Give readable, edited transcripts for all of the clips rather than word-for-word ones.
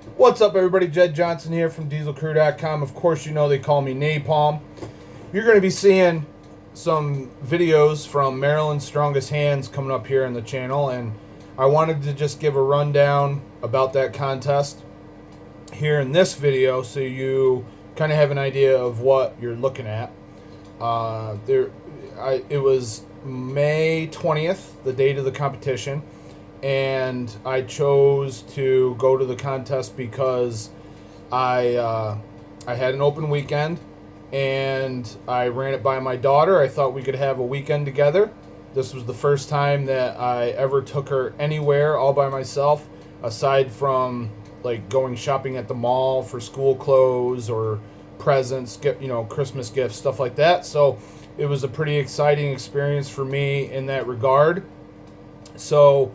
What's up, everybody? Jed Johnson here from DieselCrew.com. Of course, you know they call me Napalm. You're going to be seeing some videos from Maryland's Strongest Hands coming up here on the channel, and I wanted to just give a rundown about that contest here in this video so you kind of have an idea of what you're looking at. It was May 20th, the date of the competition, and I chose to go to the contest because I had an open weekend and I ran it by my daughter. I thought we could have a weekend together. This was the first time that I ever took her anywhere all by myself, aside from like going shopping at the mall for school clothes or presents, Christmas gifts, stuff like that. So it was a pretty exciting experience for me in that regard. So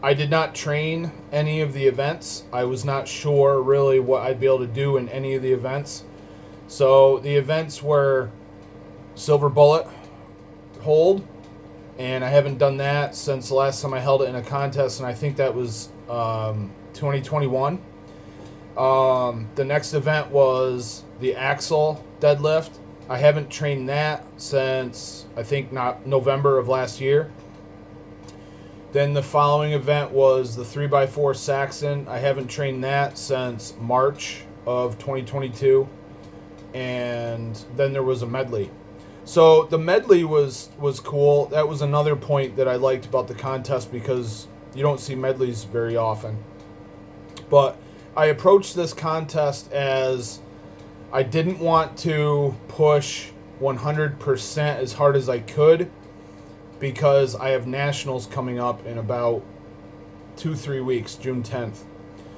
I did not train any of the events. I was not sure really what I'd be able to do in any of the events. So the events were Silver Bullet hold, and I haven't done that since the last time I held it in a contest, and I think that was 2021. The next event was the Axle deadlift. I haven't trained that since I think not November of last year. Then the following event was the 3x4 Saxon. I haven't trained that since March of 2022. And then there was a medley. So the medley was cool. That was another point that I liked about the contest because you don't see medleys very often. But I approached this contest as I didn't want to push 100% as hard as I could because I have nationals coming up in about 2-3 weeks, June 10th.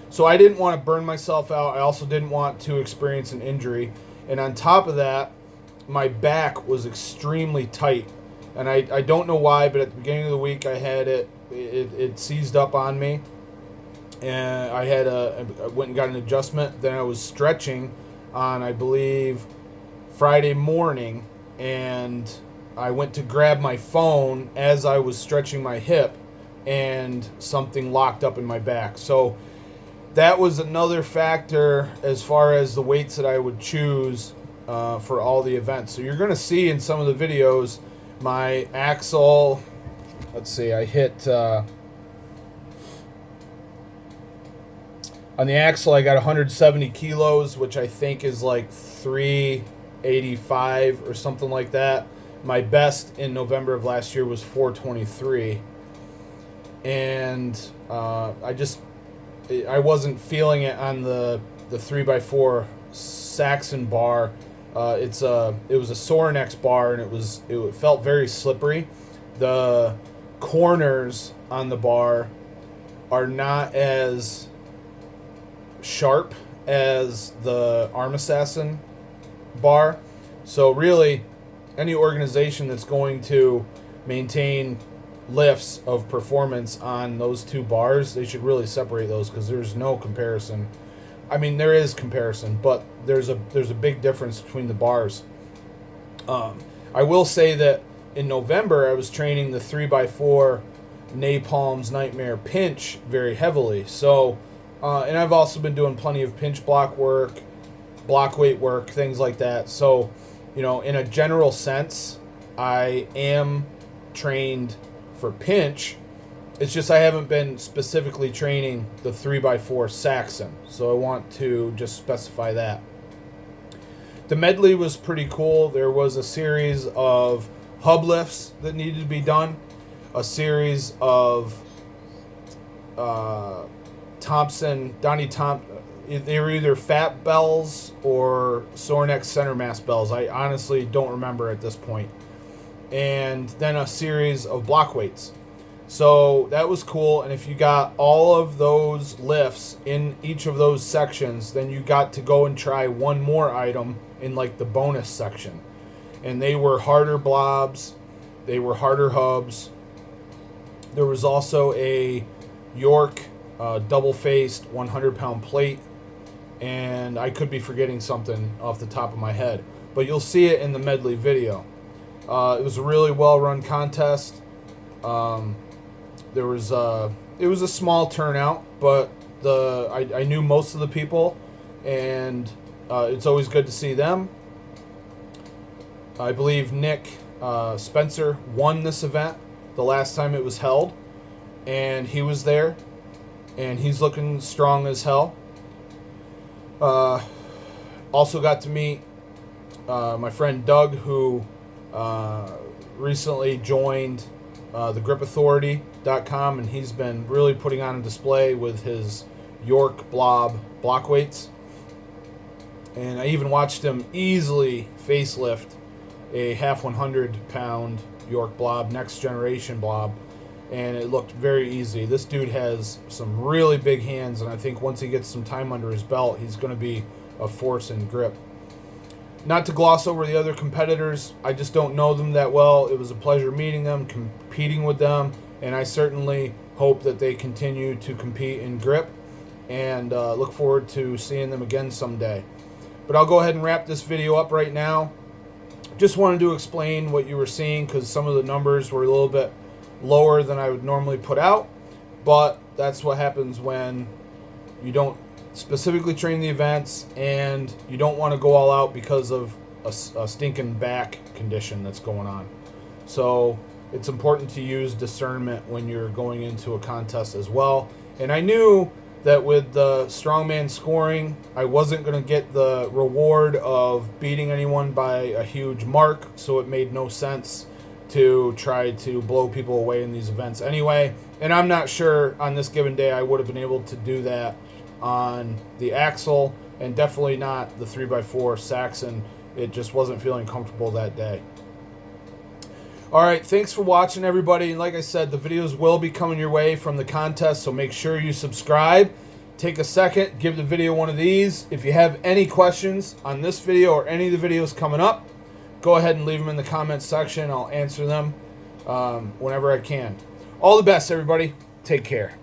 So I didn't want to burn myself out. I also didn't want to experience an injury. And on top of that, my back was extremely tight. And I don't know why, but at the beginning of the week I had it seized up on me. And I went and got an adjustment. Then I was stretching on, I believe, Friday morning, and I went to grab my phone as I was stretching my hip, and something locked up in my back. So that was another factor as far as the weights that I would choose for all the events. So you're going to see in some of the videos my axle. Let's see, I hit on the axle, I got 170 kilos, which I think is like 385 or something like that. My best in November of last year was 423. And I wasn't feeling it on the 3x4 Saxon bar. It was a Sorinex bar, and it felt very slippery. The corners on the bar are not as sharp as the Arm Assassin bar. So really, any organization that's going to maintain lifts of performance on those two bars, they should really separate those because there's no comparison. I mean, there is comparison, but there's a big difference between the bars. I will say that in November I was training the 3x4 Napalm's Nightmare Pinch very heavily. So and I've also been doing plenty of pinch block work, block weight work, things like that. So, in a general sense, I am trained for pinch. It's just I haven't been specifically training the 3x4 Saxon. So I want to just specify that. The medley was pretty cool. There was a series of hub lifts that needed to be done, a series of Donnie Thompson. They were either fat bells or Sorinex center mass bells. I honestly don't remember at this point. And then a series of block weights. So that was cool. And if you got all of those lifts in each of those sections, then you got to go and try one more item in like the bonus section. And they were harder blobs. They were harder hubs. There was also a York double-faced 100-pound plate, and I could be forgetting something off the top of my head, but you'll see it in the medley video. It was a really well-run contest. There was it was a small turnout, but I knew most of the people, and it's always good to see them. I believe Nick Spencer won this event the last time it was held, and he was there, and he's looking strong as hell. Also got to meet my friend Doug, who recently joined the gripauthority.com, and he's been really putting on a display with his York Blob block weights. And I even watched him easily facelift a half 100-pound York Blob, next generation Blob, and it looked very easy. This dude has some really big hands, and I think once he gets some time under his belt, he's going to be a force in grip. Not to gloss over the other competitors, I just don't know them that well. It was a pleasure meeting them, competing with them, and I certainly hope that they continue to compete in grip, and look forward to seeing them again someday. But I'll go ahead and wrap this video up right now. Just wanted to explain what you were seeing, because some of the numbers were a little bit lower than I would normally put out, but that's what happens when you don't specifically train the events and you don't want to go all out because of a stinking back condition that's going on. So it's important to use discernment when you're going into a contest as well. And I knew that with the strongman scoring, I wasn't going to get the reward of beating anyone by a huge mark, so it made no sense to try to blow people away in these events anyway. And I'm not sure on this given day I would have been able to do that on the Axle, and definitely not the 3x4 Saxon. It just wasn't feeling comfortable that day. Alright, thanks for watching, everybody. And like I said, the videos will be coming your way from the contest, so make sure you subscribe. Take a second, give the video one of these. If you have any questions on this video or any of the videos coming up, go ahead and leave them in the comments section. I'll answer them whenever I can. All the best, everybody. Take care.